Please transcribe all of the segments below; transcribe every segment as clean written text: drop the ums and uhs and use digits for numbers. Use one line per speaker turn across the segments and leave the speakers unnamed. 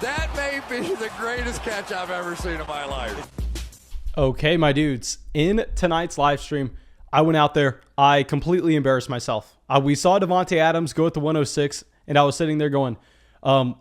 That may be the greatest catch I've ever seen in my life.
Okay, my dudes, in tonight's live stream, I went out there. I completely embarrassed myself. We saw Davante Adams go at the 106, and I was sitting there going,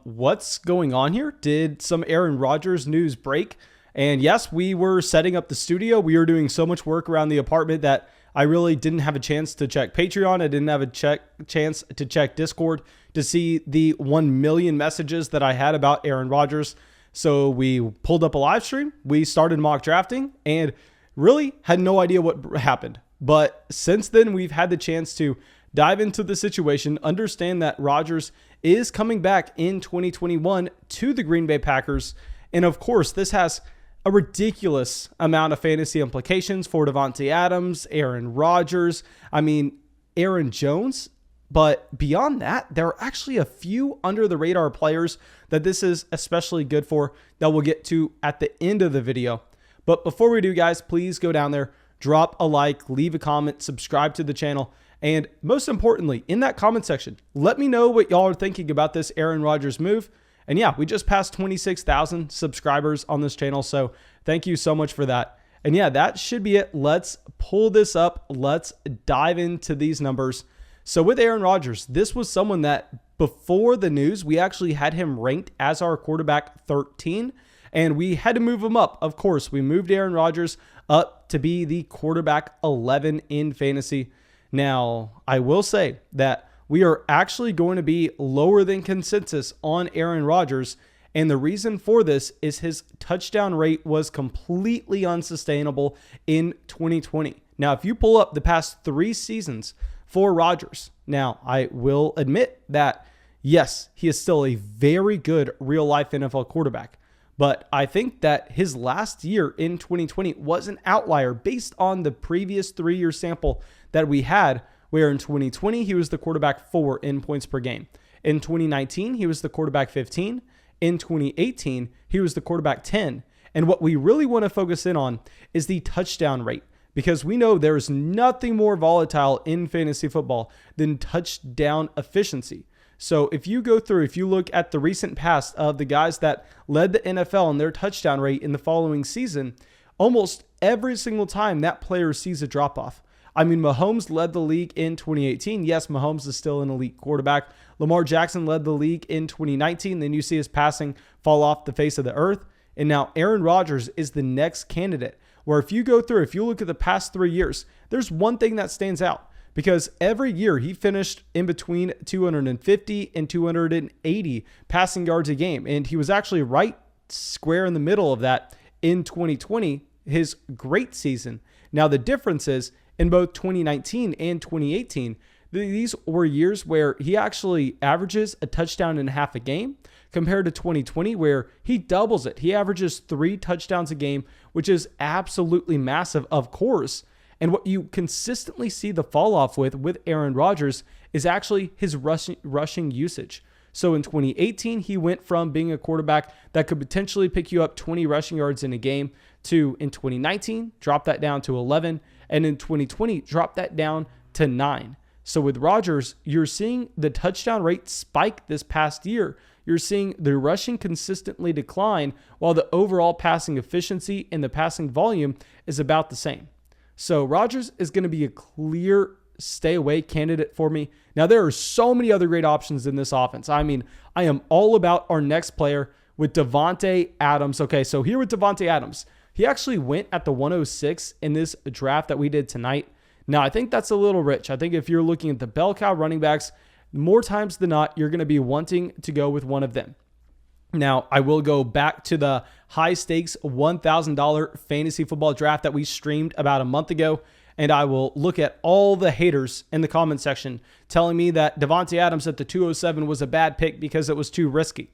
what's going on here? Did some Aaron Rodgers news break? And yes, we were setting up the studio. We were doing so much work around the apartment that I really didn't have a chance to check Patreon. I didn't have a chance to check Discord to see the 1 million messages that I had about Aaron Rodgers. So we pulled up a live stream. We started mock drafting and really had no idea what happened. But since then, we've had the chance to dive into the situation, understand that Rodgers is coming back in 2021 to the Green Bay Packers. And of course, this has a ridiculous amount of fantasy implications for Davante Adams, Aaron Rodgers, Aaron Jones. But beyond that, there are actually a few under the radar players that this is especially good for that we'll get to at the end of the video. But before we do, guys, please go down there, drop a like, leave a comment, subscribe to the channel. And most importantly, in that comment section, let me know what y'all are thinking about this Aaron Rodgers move. And yeah, we just passed 26,000 subscribers on this channel. So thank you so much for that. And yeah, that should be it. Let's pull this up. Let's dive into these numbers. So with Aaron Rodgers, this was someone that before the news, we actually had him ranked as our quarterback 13, and we had to move him up. Of course, we moved Aaron Rodgers up to be the quarterback 11 in fantasy. Now, I will say that we are actually going to be lower than consensus on Aaron Rodgers, and the reason for this is his touchdown rate was completely unsustainable in 2020. Now, if you pull up the past 3 seasons for Rodgers, now I will admit that, yes, he is still a very good real-life NFL quarterback, but I think that his last year in 2020 was an outlier based on the previous 3-year sample that we had, where in 2020, he was the quarterback 4 in points per game. In 2019, he was the quarterback 15. In 2018, he was the quarterback 10. And what we really want to focus in on is the touchdown rate, because we know there is nothing more volatile in fantasy football than touchdown efficiency. So if you look at the recent past of the guys that led the NFL in their touchdown rate in the following season, almost every single time that player sees a drop-off. Mahomes led the league in 2018. Yes, Mahomes is still an elite quarterback. Lamar Jackson led the league in 2019. Then you see his passing fall off the face of the earth. And now Aaron Rodgers is the next candidate, where if you look at the past 3 years, there's one thing that stands out, because every year he finished in between 250 and 280 passing yards a game. And he was actually right square in the middle of that in 2020, his great season. Now the difference is, in both 2019 and 2018, these were years where he actually averages a touchdown and a half a game, compared to 2020, where he doubles it. He averages 3 touchdowns a game, which is absolutely massive, of course. And what you consistently see the fall off with Aaron Rodgers is actually his rushing usage. So in 2018, he went from being a quarterback that could potentially pick you up 20 rushing yards in a game to, in 2019, drop that down to 11. And in 2020, drop that down to 9. So with Rodgers, you're seeing the touchdown rate spike this past year. You're seeing the rushing consistently decline, while the overall passing efficiency and the passing volume is about the same. So Rodgers is going to be a clear stay away candidate for me. Now, there are so many other great options in this offense. I am all about our next player with Davante Adams. Okay, so here with Davante Adams, he actually went at the 106 in this draft that we did tonight. Now, I think that's a little rich. I think if you're looking at the bell cow running backs, more times than not, you're going to be wanting to go with one of them. Now, I will go back to the high stakes $1,000 fantasy football draft that we streamed about a month ago, and I will look at all the haters in the comment section telling me that Davante Adams at the 207 was a bad pick because it was too risky.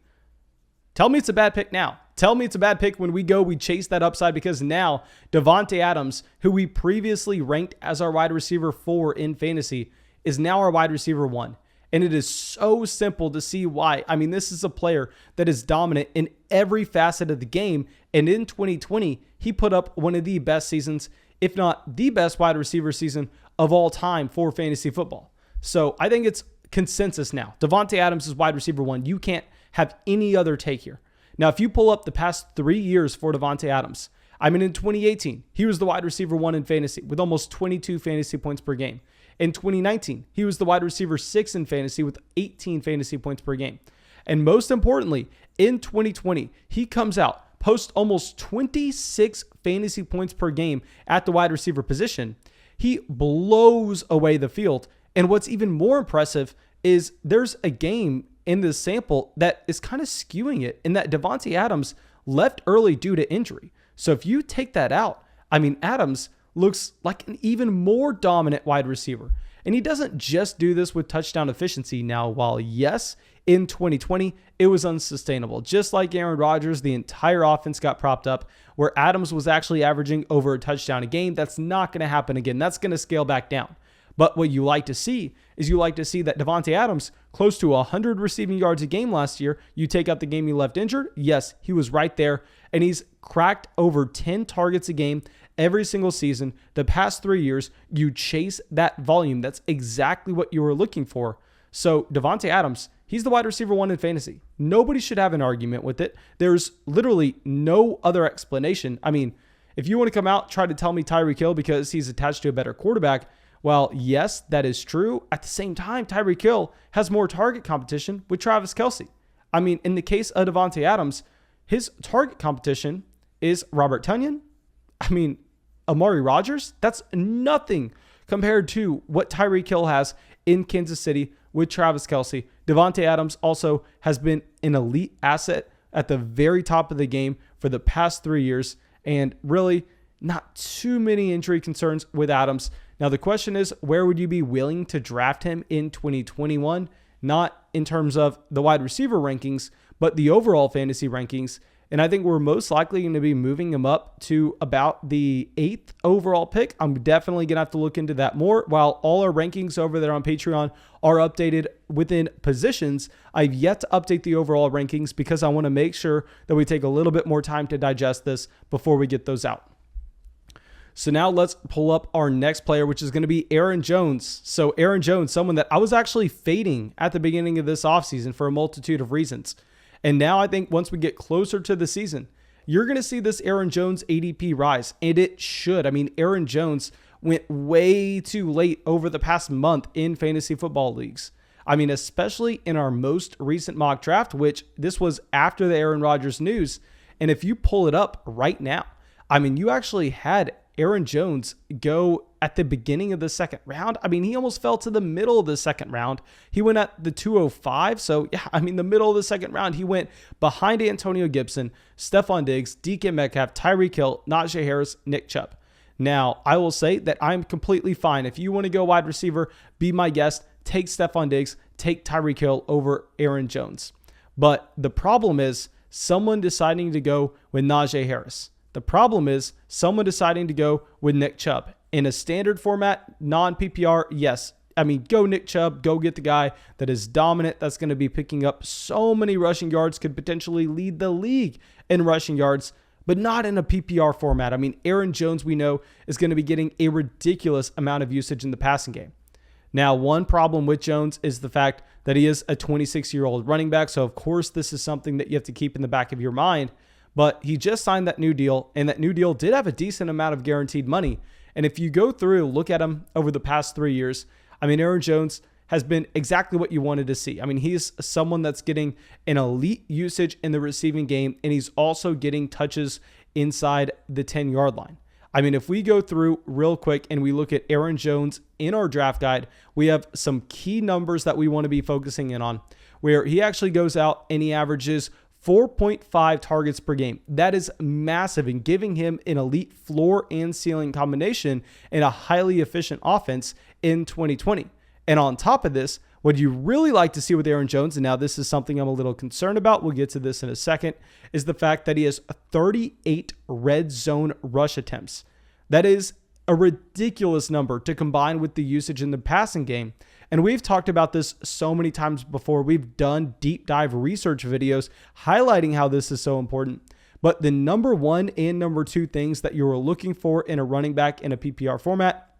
Tell me it's a bad pick now. Tell me it's a bad pick when we chase that upside, because now Davante Adams, who we previously ranked as our wide receiver 4 in fantasy, is now our wide receiver 1. And it is so simple to see why. This is a player that is dominant in every facet of the game. And in 2020, he put up one of the best seasons, if not the best wide receiver season of all time for fantasy football. So I think it's consensus now. Davante Adams is wide receiver 1. You can't have any other take here. Now, if you pull up the past 3 years for Davante Adams, I mean, in 2018, he was the wide receiver 1 in fantasy with almost 22 fantasy points per game. In 2019, he was the wide receiver 6 in fantasy with 18 fantasy points per game. And most importantly, in 2020, he comes out, posts almost 26 fantasy points per game at the wide receiver position. He blows away the field. And what's even more impressive is there's a game in this sample that is kind of skewing it in that Davante Adams left early due to injury. So if you take that out, I mean, Adams looks like an even more dominant wide receiver. And he doesn't just do this with touchdown efficiency. Now, while yes, in 2020, it was unsustainable. Just like Aaron Rodgers, the entire offense got propped up where Adams was actually averaging over a touchdown a game. That's not going to happen again. That's going to scale back down. But what you like to see is you like to see that Davante Adams, close to 100 receiving yards a game last year. You take out the game he left injured. Yes, he was right there. And he's cracked over 10 targets a game every single season. The past 3 years, you chase that volume. That's exactly what you were looking for. So Davante Adams, he's the wide receiver 1 in fantasy. Nobody should have an argument with it. There's literally no other explanation. I mean, if you want to come out, try to tell me Tyreek Hill because he's attached to a better quarterback, well, yes, that is true. At the same time, Tyreek Hill has more target competition with Travis Kelce. I mean, in the case of Davante Adams, his target competition is Robert Tonyan. I mean, Amari Rodgers. That's nothing compared to what Tyreek Hill has in Kansas City with Travis Kelce. Davante Adams also has been an elite asset at the very top of the game for the past 3 years, and really not too many injury concerns with Adams. Now, the question is, where would you be willing to draft him in 2021? Not in terms of the wide receiver rankings, but the overall fantasy rankings. And I think we're most likely going to be moving him up to about the 8th overall pick. I'm definitely going to have to look into that more. While all our rankings over there on Patreon are updated within positions, I've yet to update the overall rankings because I want to make sure that we take a little bit more time to digest this before we get those out. So now let's pull up our next player, which is going to be Aaron Jones. So Aaron Jones, someone that I was actually fading at the beginning of this offseason for a multitude of reasons. And now I think once we get closer to the season, you're going to see this Aaron Jones ADP rise. And it should. I mean, Aaron Jones went way too late over the past month in fantasy football leagues. I mean, especially in our most recent mock draft, which this was after the Aaron Rodgers news. And if you pull it up right now, I mean, you actually had Aaron Jones go at the beginning of the second round. I mean, he almost fell to the middle of the second round. He went at the 205. So, yeah, I mean, the middle of the second round, he went behind Antonio Gibson, Stephon Diggs, DK Metcalf, Tyreek Hill, Najee Harris, Nick Chubb. Now, I will say that I'm completely fine. If you want to go wide receiver, be my guest, take Stephon Diggs, take Tyreek Hill over Aaron Jones. But the problem is someone deciding to go with Najee Harris. The problem is someone deciding to go with Nick Chubb. In a standard format, non-PPR, yes. I mean, go Nick Chubb, go get the guy that is dominant, that's going to be picking up so many rushing yards, could potentially lead the league in rushing yards, but not in a PPR format. I mean, Aaron Jones, we know, is going to be getting a ridiculous amount of usage in the passing game. Now, one problem with Jones is the fact that he is a 26-year-old running back, so of course this is something that you have to keep in the back of your mind. But he just signed that new deal, and that new deal did have a decent amount of guaranteed money. And if you go through, look at him over the past 3 years, I mean, Aaron Jones has been exactly what you wanted to see. I mean, he's someone that's getting an elite usage in the receiving game, and he's also getting touches inside the 10-yard line. I mean, if we go through real quick and we look at Aaron Jones in our draft guide, we have some key numbers that we want to be focusing in on, where he actually goes out and he averages 4.5 targets per game. That is massive and giving him an elite floor and ceiling combination in a highly efficient offense in 2020. And on top of this, what you really like to see with Aaron Jones, and now this is something I'm a little concerned about, we'll get to this in a second, is the fact that he has 38 red zone rush attempts. That is a ridiculous number to combine with the usage in the passing game. And we've talked about this so many times before. We've done deep dive research videos highlighting how this is so important. But the number one and number two things that you're looking for in a running back in a PPR format,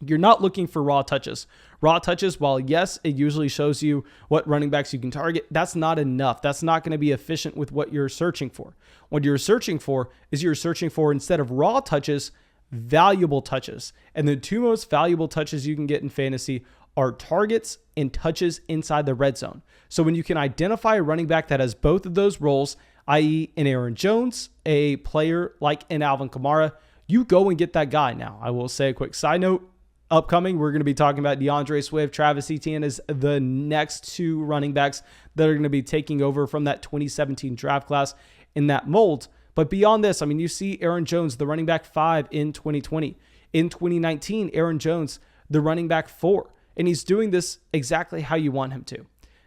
You're not looking for raw touches. Raw touches, while yes, it usually shows you what running backs you can target, that's not enough. That's not going to be efficient with what you're searching for. What you're searching for is instead of raw touches, valuable touches. And the two most valuable touches you can get in fantasy are targets and touches inside the red zone. So when you can identify a running back that has both of those roles, i.e. an Aaron Jones, a player like an Alvin Kamara, you go and get that guy. Now, I will say a quick side note. Upcoming, we're going to be talking about DeAndre Swift, Travis Etienne as the next two running backs that are going to be taking over from that 2017 draft class in that mold. But beyond this, I mean, you see Aaron Jones, the running back 5 in 2020. In 2019, Aaron Jones, the running back 4. And he's doing this exactly how you want him to.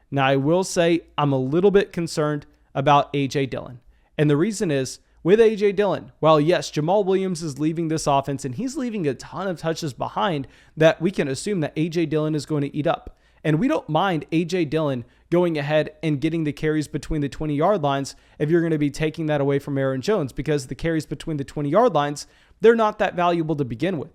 Now, I will say I'm a little bit concerned about A.J. Dillon. And the reason is, with A.J. Dillon, while yes, Jamal Williams is leaving this offense and he's leaving a ton of touches behind that we can assume that A.J. Dillon is going to eat up. And we don't mind A.J. Dillon going ahead and getting the carries between the 20-yard lines if you're going to be taking that away from Aaron Jones, because the carries between the 20-yard lines, they're not that valuable to begin with.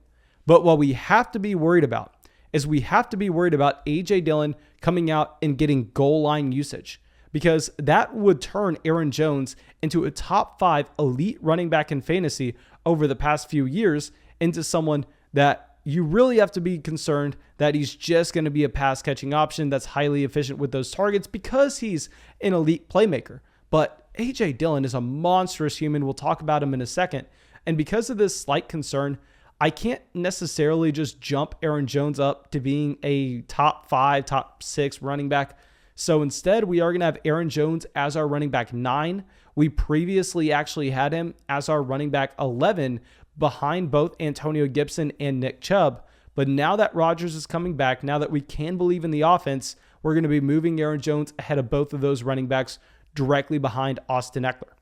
But what we have to be worried about is A.J. Dillon coming out and getting goal line usage, because that would turn Aaron Jones into a top 5 elite running back in fantasy over the past few years into someone that you really have to be concerned that he's just going to be a pass catching option that's highly efficient with those targets because he's an elite playmaker. But A.J. Dillon is a monstrous human. We'll talk about him in a second. And because of this slight concern, I can't necessarily just jump Aaron Jones up to being a top 5, top 6 running back. So instead, we are going to have Aaron Jones as our running back 9. We previously actually had him as our running back 11 behind both Antonio Gibson and Nick Chubb. But now that Rodgers is coming back, now that we can believe in the offense, we're going to be moving Aaron Jones ahead of both of those running backs directly behind Austin Eckler.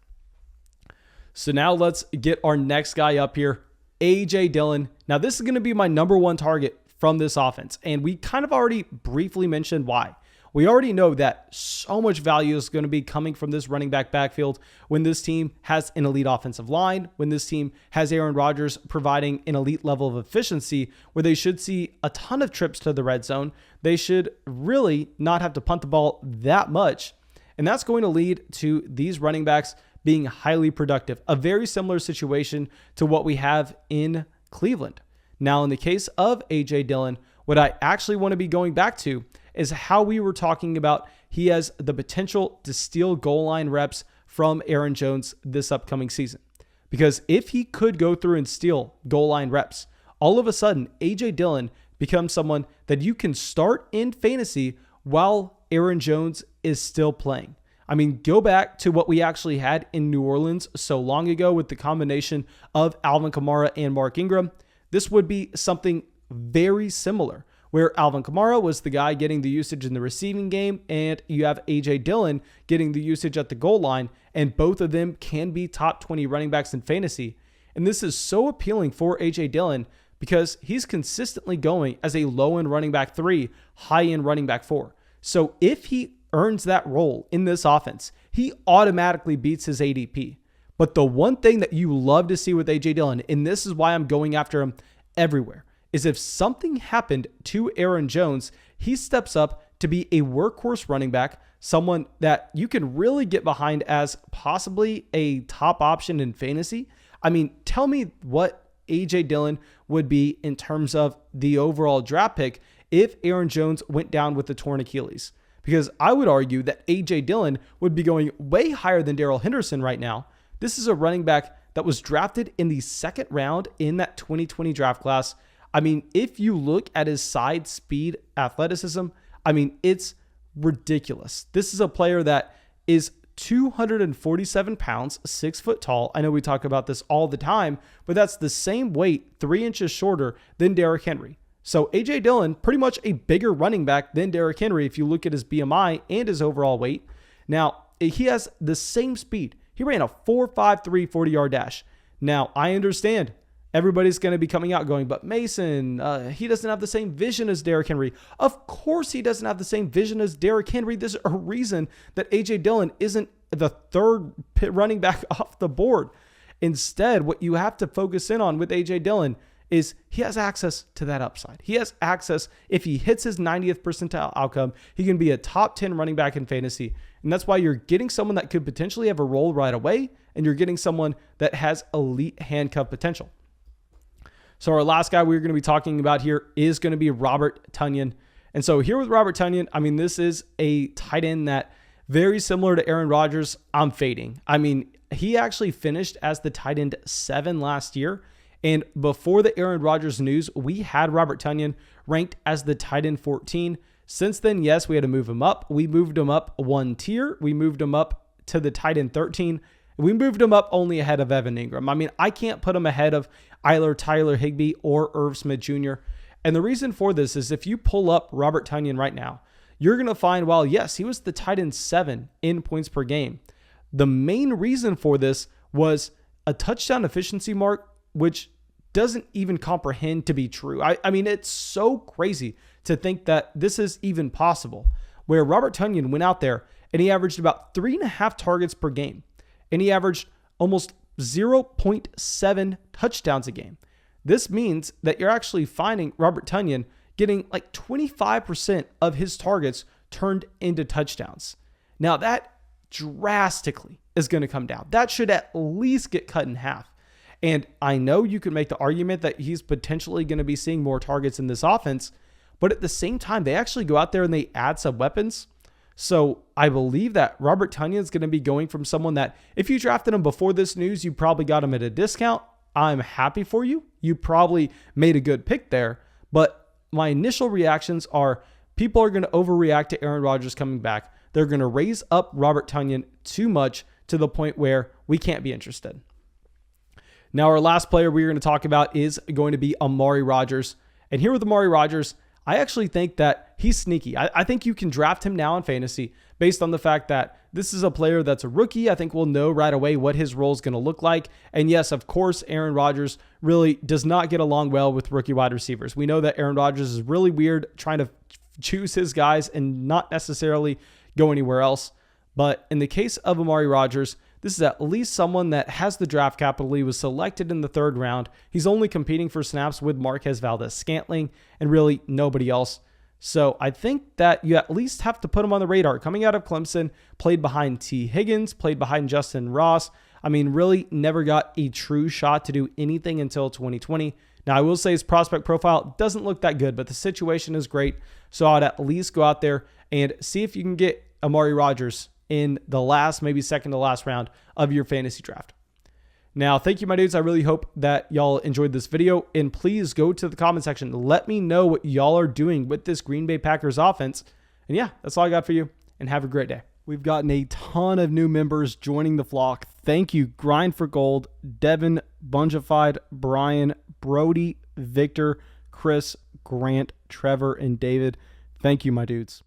So now let's get our next guy up here, A.J. Dillon. Now this is going to be my number 1 target from this offense. And we kind of already briefly mentioned why. We already know that so much value is going to be coming from this running back backfield when this team has an elite offensive line, when this team has Aaron Rodgers providing an elite level of efficiency where they should see a ton of trips to the red zone. They should really not have to punt the ball that much. And that's going to lead to these running backs being highly productive. A very similar situation to what we have in Cleveland. Now, in the case of A.J. Dillon, what I actually want to be going back to is how we were talking about he has the potential to steal goal line reps from Aaron Jones this upcoming season. Because if he could go through and steal goal line reps, all of a sudden, A.J. Dillon becomes someone that you can start in fantasy while Aaron Jones is still playing. I mean, go back to what we actually had in New Orleans so long ago with the combination of Alvin Kamara and Mark Ingram. This would be something very similar, where Alvin Kamara was the guy getting the usage in the receiving game, and you have A.J. Dillon getting the usage at the goal line, and both of them can be top 20 running backs in fantasy. And this is so appealing for A.J. Dillon because he's consistently going as a low-end running back 3, high-end running back 4. So if he earns that role in this offense, he automatically beats his ADP. But the one thing that you love to see with A.J. Dillon, and this is why I'm going after him everywhere, is if something happened to Aaron Jones, he steps up to be a workhorse running back, someone that you can really get behind as possibly a top option in fantasy. I mean, tell me what A.J. Dillon would be in terms of the overall draft pick if Aaron Jones went down with the torn Achilles. Because I would argue that A.J. Dillon would be going way higher than Darrell Henderson right now. This is a running back that was drafted in the 2nd round in that 2020 draft class. I mean, if you look at his side speed athleticism, I mean, it's ridiculous. This is a player that is 247 pounds, 6 foot tall. I know we talk about this all the time, but that's the same weight, 3 inches shorter than Derrick Henry. So A.J. Dillon, pretty much a bigger running back than Derrick Henry if you look at his BMI and his overall weight. Now, he has the same speed. He ran a 4.53 40-yard dash. Now, I understand everybody's going to be coming out going, but Mason, he doesn't have the same vision as Derrick Henry. Of course he doesn't have the same vision as Derrick Henry. There's a reason that A.J. Dillon isn't the 3rd running back off the board. Instead, what you have to focus in on with A.J. Dillon is he has access to that upside. He has access. If he hits his 90th percentile outcome, he can be a top 10 running back in fantasy. And that's why you're getting someone that could potentially have a role right away, and you're getting someone that has elite handcuff potential. So our last guy we're going to be talking about here is going to be Robert Tonyan. And so here with Robert Tonyan, I mean, this is a tight end that very similar to Aaron Rodgers, I'm fading. I mean, he actually finished as the tight end 7 last year. And before the Aaron Rodgers news, we had Robert Tonyan ranked as the tight end 14. Since then, yes, we had to move him up. We moved him up 1 tier. We moved him up to the tight end 13. We moved him up only ahead of Evan Ingram. I mean, I can't put him ahead of either Tyler Higbee or Irv Smith Jr. And the reason for this is if you pull up Robert Tonyan right now, you're going to find, well, yes, he was the tight end 7 in points per game. The main reason for this was a touchdown efficiency mark, which doesn't even comprehend to be true. I mean, it's so crazy to think that this is even possible, where Robert Tonyan went out there and he averaged about 3.5 targets per game, and he averaged almost 0.7 touchdowns a game. This means that you're actually finding Robert Tonyan getting like 25% of his targets turned into touchdowns. Now that drastically is going to come down. That should at least get cut in half. And I know you could make the argument that he's potentially going to be seeing more targets in this offense, but at the same time, they actually go out there and they add some weapons. So I believe that Robert Tonyan is going to be going from someone that if you drafted him before this news, you probably got him at a discount. I'm happy for you. You probably made a good pick there. But my initial reactions are people are going to overreact to Aaron Rodgers coming back. They're going to raise up Robert Tonyan too much to the point where we can't be interested. Now, our last player we're going to talk about is going to be Amari Rodgers. And here with Amari Rodgers, I actually think that he's sneaky. I think you can draft him now in fantasy based on the fact that this is a player that's a rookie. I think we'll know right away what his role is going to look like. And yes, of course, Aaron Rodgers really does not get along well with rookie wide receivers. We know that Aaron Rodgers is really weird trying to choose his guys and not necessarily go anywhere else. But in the case of Amari Rodgers, this is at least someone that has the draft capital. He was selected in the 3rd round. He's only competing for snaps with Marquez Valdes-Scantling and really nobody else. So I think that you at least have to put him on the radar. Coming out of Clemson, played behind T. Higgins, played behind Justin Ross. I mean, really never got a true shot to do anything until 2020. Now, I will say his prospect profile doesn't look that good, but the situation is great. So I'd at least go out there and see if you can get Amari Rodgers in the last, maybe second to last round of your fantasy draft. Now, thank you, my dudes. I really hope that y'all enjoyed this video, and please go to the comment section. Let me know what y'all are doing with this Green Bay Packers offense. And yeah, that's all I got for you, and have a great day. We've gotten a ton of new members joining the flock. Thank you, Grind for Gold, Devin, Bungified, Brian, Brody, Victor, Chris, Grant, Trevor, and David. Thank you, my dudes.